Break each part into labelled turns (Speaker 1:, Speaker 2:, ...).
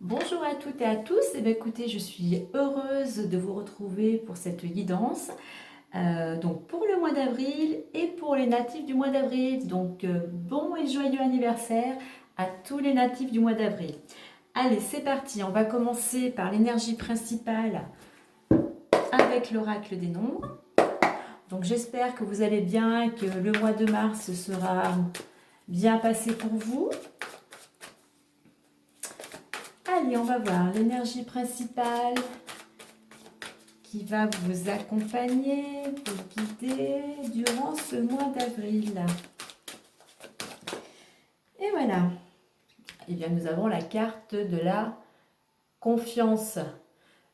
Speaker 1: Bonjour à toutes et à tous. Écoutez, je suis heureuse de vous retrouver pour cette guidance. Donc pour le mois d'avril et pour les natifs du mois d'avril. Donc bon et joyeux anniversaire à tous les natifs du mois d'avril. Allez, c'est parti. On va commencer par l'énergie principale avec l'oracle des nombres. Donc j'espère que vous allez bien et que le mois de mars sera bien passé pour vous. Allez, on va voir l'énergie principale qui va vous accompagner, vous guider durant ce mois d'avril. Et voilà. Et bien, nous avons la carte de la confiance.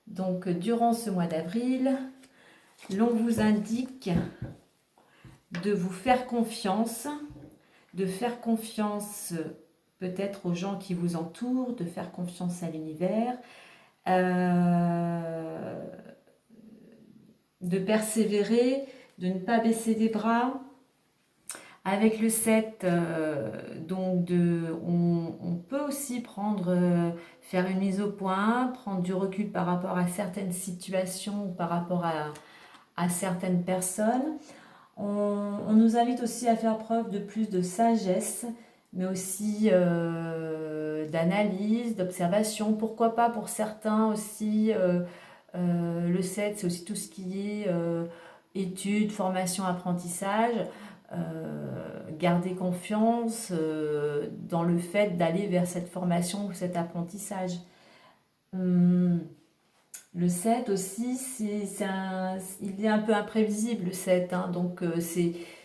Speaker 1: Donc, durant ce mois d'avril, l'on vous indique de vous faire confiance, de faire confiance peut-être aux gens qui vous entourent, de faire confiance à l'univers, de persévérer, de ne pas baisser les bras. Avec le 7, on peut aussi faire une mise au point, prendre du recul par rapport à certaines situations ou par rapport à certaines personnes. On nous invite aussi à faire preuve de plus de sagesse, mais aussi d'analyse, d'observation. Pourquoi pas pour certains aussi, le 7, c'est aussi tout ce qui est études, formation, apprentissage. Garder confiance dans le fait d'aller vers cette formation ou cet apprentissage. Le 7 aussi, il est un peu imprévisible, le 7, hein, donc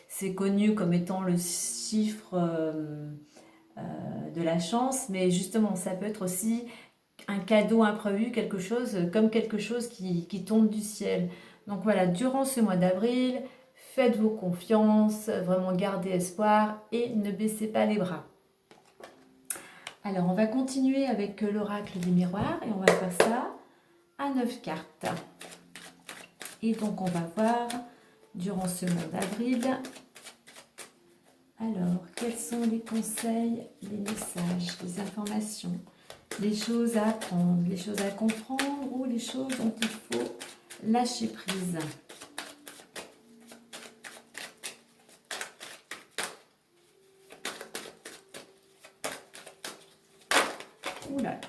Speaker 1: c'est connu comme étant le chiffre de la chance, mais justement, ça peut être aussi un cadeau imprévu, quelque chose qui tombe du ciel. Donc voilà, durant ce mois d'avril, faites-vous confiance, vraiment gardez espoir et ne baissez pas les bras. Alors, on va continuer avec l'oracle des miroirs et on va faire ça à 9 cartes. Et donc, on va voir durant ce mois d'avril, alors, quels sont les conseils, les messages, les informations, les choses à apprendre, les choses à comprendre ou les choses dont il faut lâcher prise. Oula,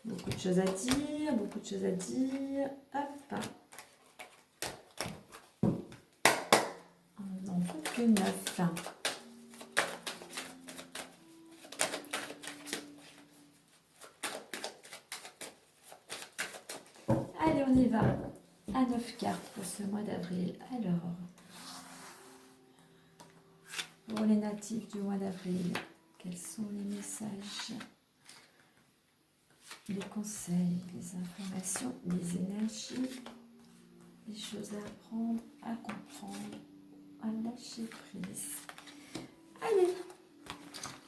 Speaker 1: beaucoup de choses à dire, beaucoup de choses à dire. Hop. On n'en peut que 9. Allez, on y va. À 9 cartes pour ce mois d'avril. Alors, pour les natifs du mois d'avril, quels sont les messages, les conseils, les informations, les énergies, les choses à apprendre, à comprendre, à lâcher prise. Allez,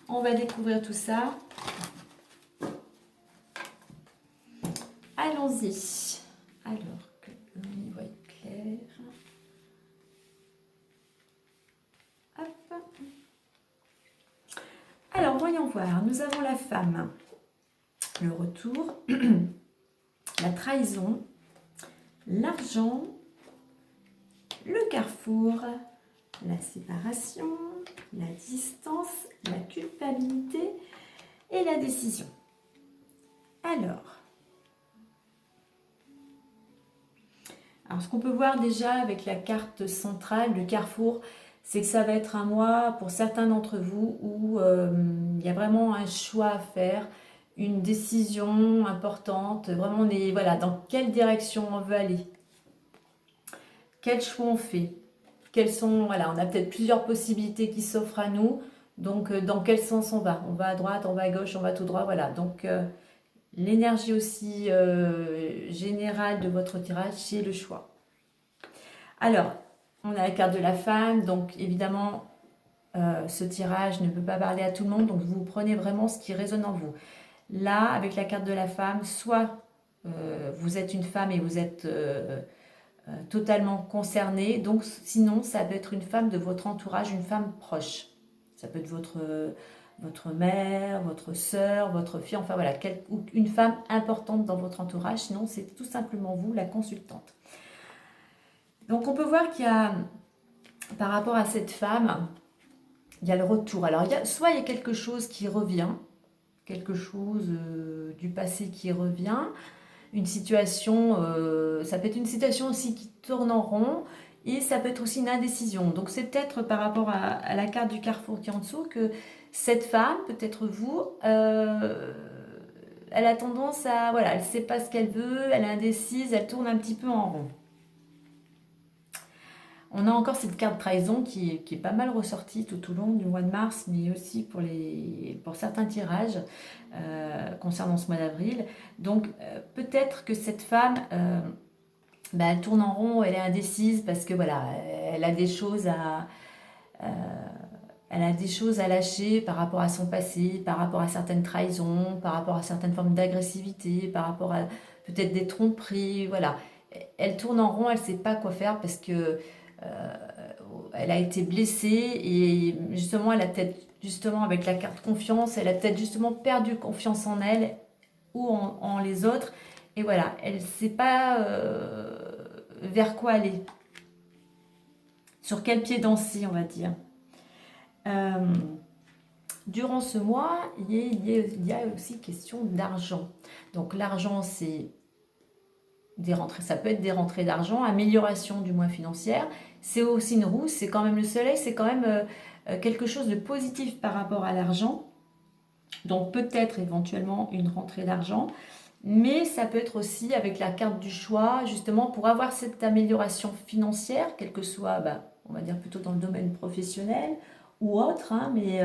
Speaker 1: on va découvrir tout ça. Allons-y. Alors que l'on y voit clair. Hop. Alors, voyons voir. Nous avons la femme, le retour, la trahison, l'argent, le carrefour, la séparation, la distance, la culpabilité et la décision. Alors, ce qu'on peut voir déjà avec la carte centrale du carrefour, c'est que ça va être un mois pour certains d'entre vous où il y a vraiment un choix à faire, une décision importante. Vraiment, voilà, dans quelle direction on veut aller, quel choix on fait, voilà, on a peut-être plusieurs possibilités qui s'offrent à nous. Donc, dans quel sens on va? On va à droite, on va à gauche, on va tout droit, voilà. Donc, l'énergie aussi générale de votre tirage, c'est le choix. Alors, on a la carte de la femme, donc évidemment, ce tirage ne peut pas parler à tout le monde, donc vous prenez vraiment ce qui résonne en vous. Là, avec la carte de la femme, soit vous êtes une femme et vous êtes totalement concernée, donc sinon, ça peut être une femme de votre entourage, une femme proche. Ça peut être votre mère, votre sœur, votre fille, enfin voilà, ou une femme importante dans votre entourage, sinon c'est tout simplement vous, la consultante. Donc on peut voir qu'il y a, par rapport à cette femme, il y a le retour. Alors soit il y a quelque chose qui revient, quelque chose du passé qui revient, une situation, ça peut être une situation aussi qui tourne en rond, et ça peut être aussi une indécision. Donc c'est peut-être par rapport à la carte du carrefour qui est en dessous que cette femme, peut-être vous, elle a tendance à, voilà, elle ne sait pas ce qu'elle veut, elle est indécise, elle tourne un petit peu en rond. On a encore cette carte trahison qui est pas mal ressortie tout au long du mois de mars, mais aussi pour certains tirages concernant ce mois d'avril. Donc peut-être que cette femme, elle tourne en rond, elle est indécise parce que voilà, elle a des choses euh, elle a des choses à lâcher par rapport à son passé, par rapport à certaines trahisons, par rapport à certaines formes d'agressivité, par rapport à peut-être des tromperies, voilà. Elle tourne en rond, elle ne sait pas quoi faire parce que elle a été blessée et justement, elle a peut-être, justement, avec la carte confiance, elle a peut-être justement perdu confiance en elle ou en les autres. Et voilà, elle ne sait pas vers quoi aller, sur quel pied danser, on va dire. Euh, Durant ce mois, il y a aussi question d'argent. Donc l'argent, c'est des rentrées, ça peut être des rentrées d'argent, amélioration du mois financière. C'est aussi une roue, c'est quand même le soleil, c'est quand même quelque chose de positif par rapport à l'argent. Donc peut-être éventuellement une rentrée d'argent, mais ça peut être aussi avec la carte du choix, justement pour avoir cette amélioration financière, quel que soit, on va dire plutôt dans le domaine professionnel ou autre, hein, mais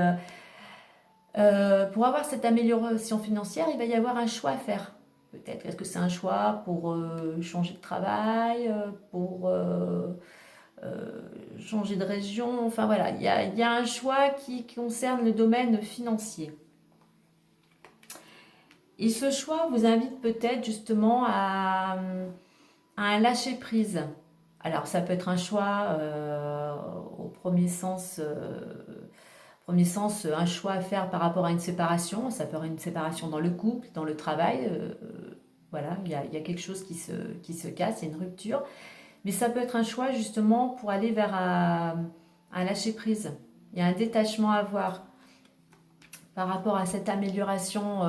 Speaker 1: pour avoir cette amélioration financière, il va y avoir un choix à faire. Peut-être est-ce que c'est un choix pour changer de travail, pour changer de région, enfin voilà, il y a un choix qui concerne le domaine financier. Et ce choix vous invite peut-être justement à un lâcher-prise. Alors ça peut être un choix au premier sens, un choix à faire par rapport à une séparation. Ça peut être une séparation dans le couple, dans le travail. Voilà, il y a quelque chose qui se casse, il y a une rupture. Mais ça peut être un choix justement pour aller vers un lâcher-prise. Il y a un détachement à avoir par rapport à cette amélioration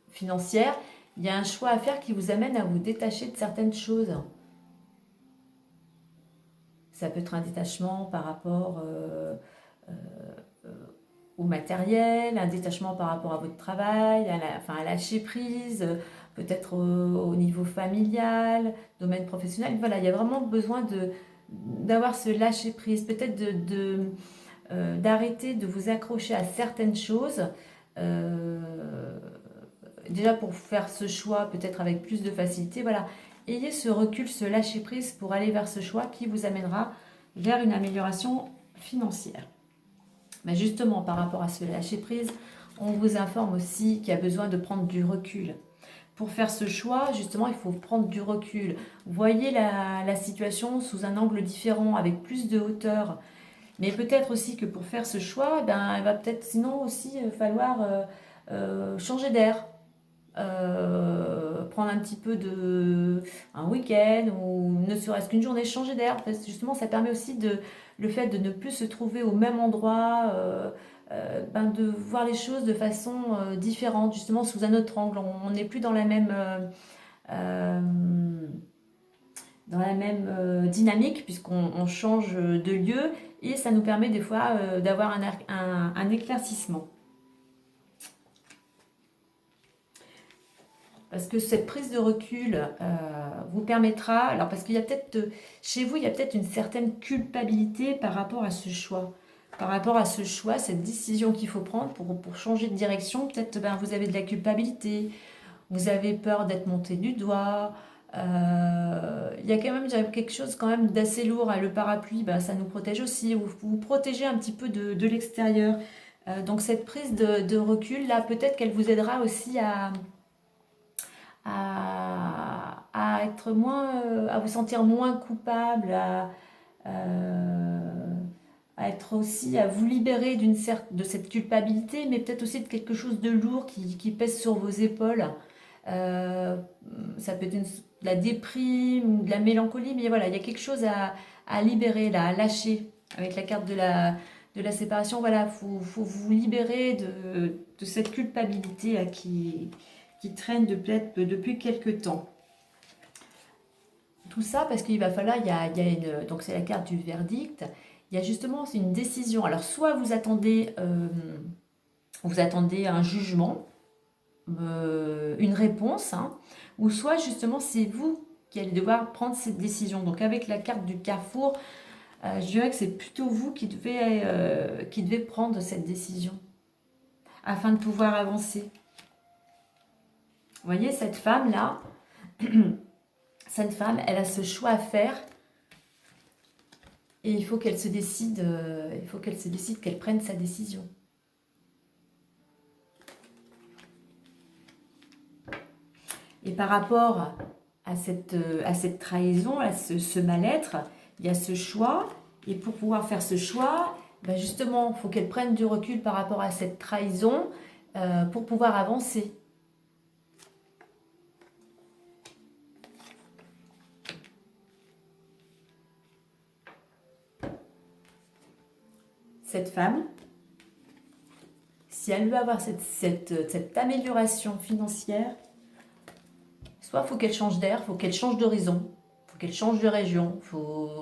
Speaker 1: financière. Il y a un choix à faire qui vous amène à vous détacher de certaines choses. Ça peut être un détachement par rapport au matériel, un détachement par rapport à votre travail, enfin, à lâcher prise, peut-être au niveau familial, domaine professionnel. Voilà, il y a vraiment besoin d'avoir ce lâcher prise, peut-être d'arrêter de vous accrocher à certaines choses. Déjà pour faire ce choix peut-être avec plus de facilité, voilà. Ayez ce recul, ce lâcher prise pour aller vers ce choix qui vous amènera vers une amélioration financière. Mais justement, par rapport à ce lâcher prise, on vous informe aussi qu'il y a besoin de prendre du recul. Pour faire ce choix, justement, il faut prendre du recul. Voyez la situation sous un angle différent, avec plus de hauteur. Mais peut-être aussi que pour faire ce choix, il va peut-être sinon aussi falloir changer d'air. Prendre un petit peu un week-end ou ne serait-ce qu'une journée, changer d'air, parce que justement ça permet aussi le fait de ne plus se trouver au même endroit, de voir les choses de façon différente, justement sous un autre angle. On n'est plus euh, dans la même dynamique puisqu'on change de lieu, et ça nous permet des fois d'avoir un éclaircissement. Parce que cette prise de recul vous permettra, alors parce qu'il y a peut-être, chez vous, il y a peut-être une certaine culpabilité par rapport à ce choix. Par rapport à ce choix, cette décision qu'il faut prendre pour changer de direction, peut-être vous avez de la culpabilité, vous avez peur d'être monté du doigt. Il y a quand même quelque chose quand même d'assez lourd. Le parapluie, ça nous protège aussi. Vous protégez un petit peu de l'extérieur. Donc cette prise de recul, là, peut-être qu'elle vous aidera aussi à être moins, à vous sentir moins coupable, euh, à être aussi, à vous libérer de cette culpabilité, mais peut-être aussi de quelque chose de lourd qui pèse sur vos épaules. Euh, Ça peut être de la déprime ou de la mélancolie, mais voilà, il y a quelque chose à libérer là, à lâcher. Avec la carte de la séparation, voilà, faut vous libérer de cette culpabilité là, qui traîne depuis quelques temps. Tout ça parce qu'il va falloir, il y a donc c'est la carte du verdict, il y a justement c'est une décision. Alors soit vous attendez un jugement, une réponse, hein, ou soit justement c'est vous qui allez devoir prendre cette décision. Donc avec la carte du carrefour, je dirais que c'est plutôt vous qui devez prendre cette décision afin de pouvoir avancer. Vous voyez, cette femme-là, cette femme, elle a ce choix à faire et il faut qu'elle se décide, qu'elle prenne sa décision. Et par rapport à cette trahison, à ce mal-être, il y a ce choix. Et pour pouvoir faire ce choix, ben justement, il faut qu'elle prenne du recul par rapport à cette trahison pour pouvoir avancer. Cette femme, si elle veut avoir cette amélioration financière, soit il faut qu'elle change d'air, il faut qu'elle change d'horizon, il faut qu'elle change de région,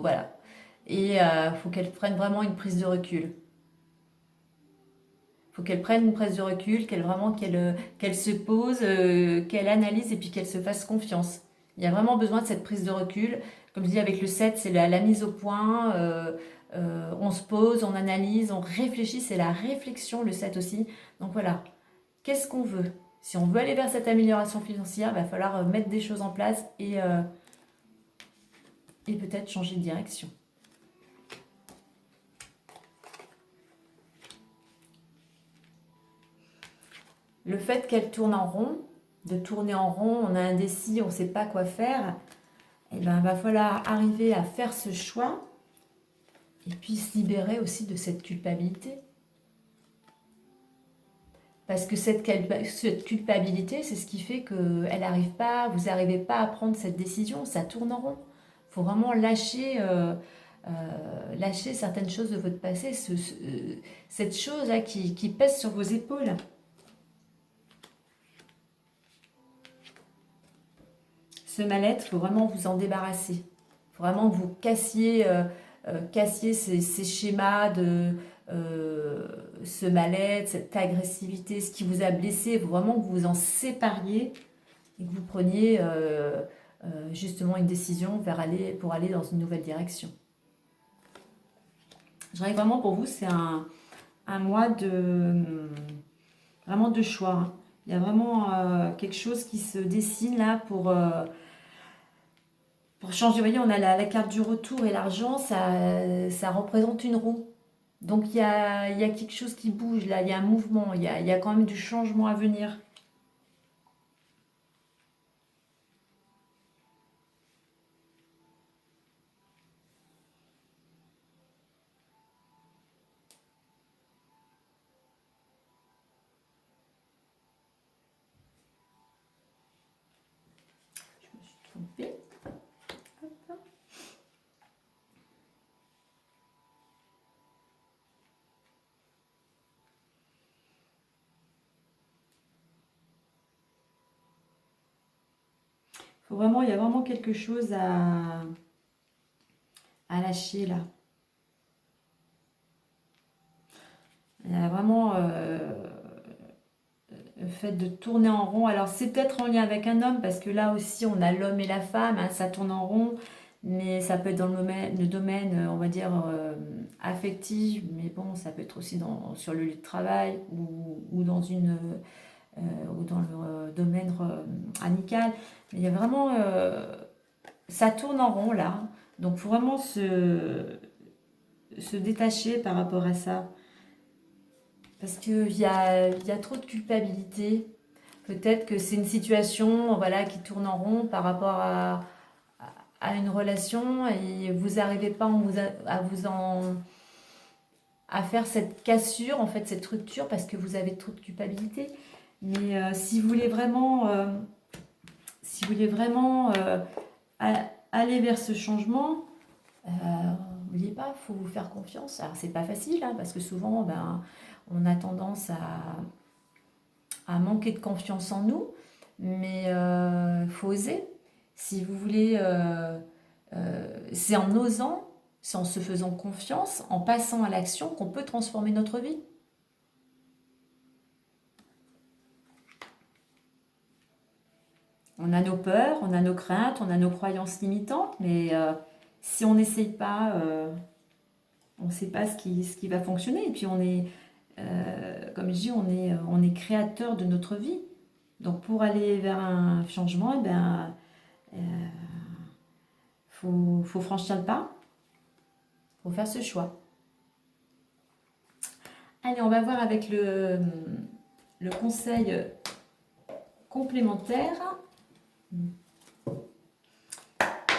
Speaker 1: voilà. Et il faut qu'elle prenne vraiment une prise de recul. Il faut qu'elle prenne une prise de recul, qu'elle se pose, qu'elle analyse et puis qu'elle se fasse confiance. Il y a vraiment besoin de cette prise de recul. Comme je dis, avec le 7, c'est la mise au point. On se pose, on analyse, on réfléchit. C'est la réflexion, le 7 aussi. Donc voilà, qu'est-ce qu'on veut? Si on veut aller vers cette amélioration financière, il va falloir mettre des choses en place et peut-être changer de direction. Le fait qu'elle tourne en rond, de tourner en rond, on est indécis, on ne sait pas quoi faire, et ben, il va falloir arriver à faire ce choix et puis se libérer aussi de cette culpabilité. Parce que cette culpabilité, c'est ce qui fait que vous n'arrivez pas à prendre cette décision, ça tourne en rond. Il faut vraiment lâcher certaines choses de votre passé, cette chose-là qui pèse sur vos épaules. Ce mal-être, il faut vraiment vous en débarrasser. Il faut vraiment que vous cassiez ces schémas ce mal-être, cette agressivité, ce qui vous a blessé. Il faut vraiment que vous vous en sépariez et que vous preniez justement une décision pour aller dans une nouvelle direction. Je dirais que vraiment pour vous, c'est un mois vraiment de choix, hein. Il y a vraiment quelque chose qui se dessine là pour changer. Vous voyez, on a la carte du retour et l'argent, ça représente une roue. Donc il y a quelque chose qui bouge là, il y a un mouvement, il y a quand même du changement à venir. Je me suis trompée. Hop. Il y a vraiment quelque chose à lâcher là. Il y a vraiment le fait de tourner en rond. Alors c'est peut-être en lien avec un homme parce que là aussi on a l'homme et la femme, hein, ça tourne en rond, mais ça peut être dans le domaine on va dire affectif, mais bon ça peut être aussi sur le lieu de travail ou dans ou dans le domaine amical. Mais il y a vraiment ça tourne en rond là, donc il faut vraiment se détacher par rapport à ça. Parce qu'il y a trop de culpabilité. Peut-être que c'est une situation voilà, qui tourne en rond par rapport à une relation et vous n'arrivez pas à vous en à faire cette cassure, en fait, cette rupture, parce que vous avez trop de culpabilité. Mais si vous voulez vraiment, aller vers ce changement, n'oubliez pas, il faut vous faire confiance. Alors, c'est pas facile, hein, parce que souvent, on a tendance à manquer de confiance en nous, mais il faut oser. Si vous voulez, c'est en osant, c'est en se faisant confiance, en passant à l'action qu'on peut transformer notre vie. On a nos peurs, on a nos craintes, on a nos croyances limitantes, mais si on n'essaye pas, on ne sait pas ce qui va fonctionner. Et puis on est, comme je dis, on est créateur de notre vie. Donc pour aller vers un changement, faut franchir le pas, faut faire ce choix. Allez, on va voir avec le conseil complémentaire.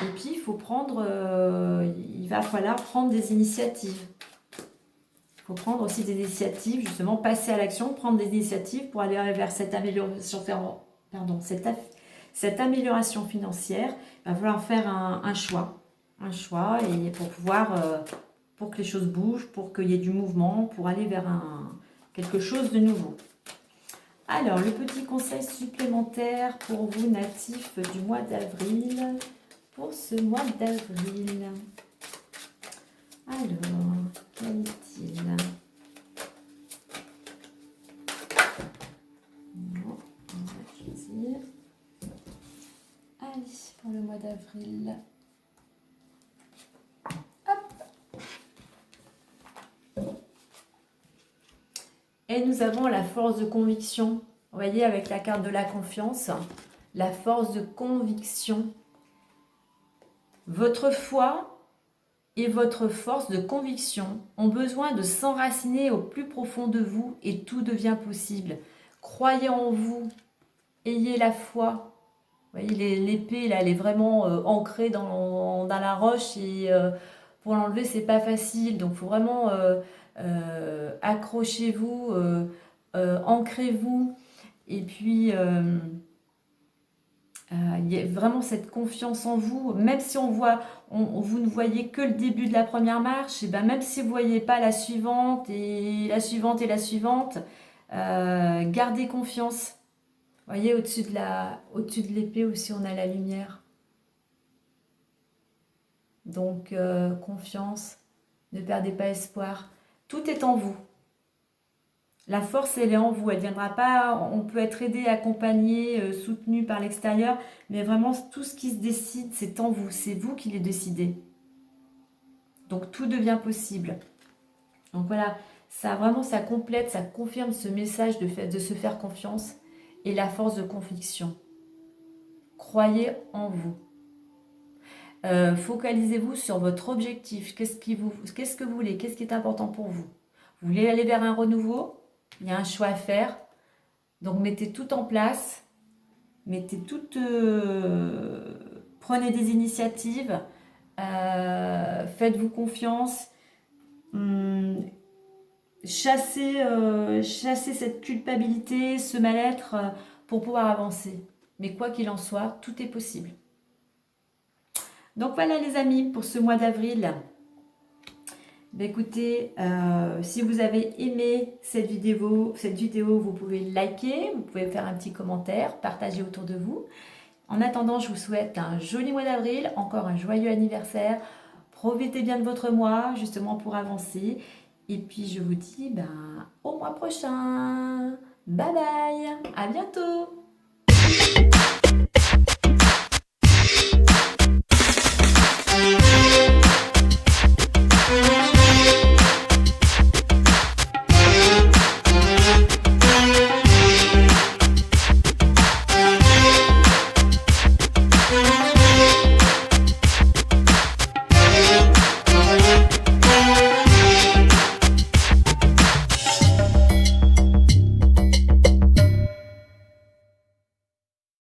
Speaker 1: Et puis, il va falloir prendre des initiatives. Il faut prendre aussi des initiatives, justement, passer à l'action, prendre des initiatives pour aller vers cette amélioration financière. Il va falloir faire un choix, et pour que les choses bougent, pour qu'il y ait du mouvement, pour aller vers quelque chose de nouveau. Alors, le petit conseil supplémentaire pour vous, natifs du mois d'avril, pour ce mois d'avril. Alors, quel est-il? Non, on va choisir. Allez, pour le mois d'avril. Et nous avons la force de conviction. Vous voyez, avec la carte de la confiance, la force de conviction. Votre foi et votre force de conviction ont besoin de s'enraciner au plus profond de vous et tout devient possible. Croyez en vous, ayez la foi. Vous voyez, l'épée, là, elle est vraiment ancrée dans la roche et pour l'enlever, c'est pas facile. Donc, il faut vraiment accrochez-vous, ancrez-vous. Et puis, il y a vraiment cette confiance en vous. Même si vous ne voyez que le début de la première marche, et même si vous ne voyez pas la suivante et la suivante et la suivante, gardez confiance. Vous voyez, au-dessus de l'épée aussi, on a la lumière. Donc, confiance, ne perdez pas espoir. Tout est en vous. La force, elle est en vous. Elle ne viendra pas, on peut être aidé, accompagné, soutenu par l'extérieur, mais vraiment, tout ce qui se décide, c'est en vous. C'est vous qui les décidez. Donc, tout devient possible. Donc, voilà, ça complète, ça confirme ce message de se faire confiance et la force de conviction. Croyez en vous. Focalisez-vous sur votre objectif. Qu'est-ce que vous voulez? Qu'est-ce qui est important pour vous? Vous voulez aller vers un renouveau? Il y a un choix à faire. Donc, mettez tout en place. Prenez des initiatives. Faites-vous confiance. Chassez cette culpabilité, ce mal-être pour pouvoir avancer. Mais quoi qu'il en soit, tout est possible. Donc voilà les amis, pour ce mois d'avril. Écoutez, si vous avez aimé cette vidéo, vous pouvez liker, vous pouvez faire un petit commentaire, partager autour de vous. En attendant, je vous souhaite un joli mois d'avril, encore un joyeux anniversaire. Profitez bien de votre mois, justement pour avancer. Et puis je vous dis au mois prochain. Bye bye, à bientôt.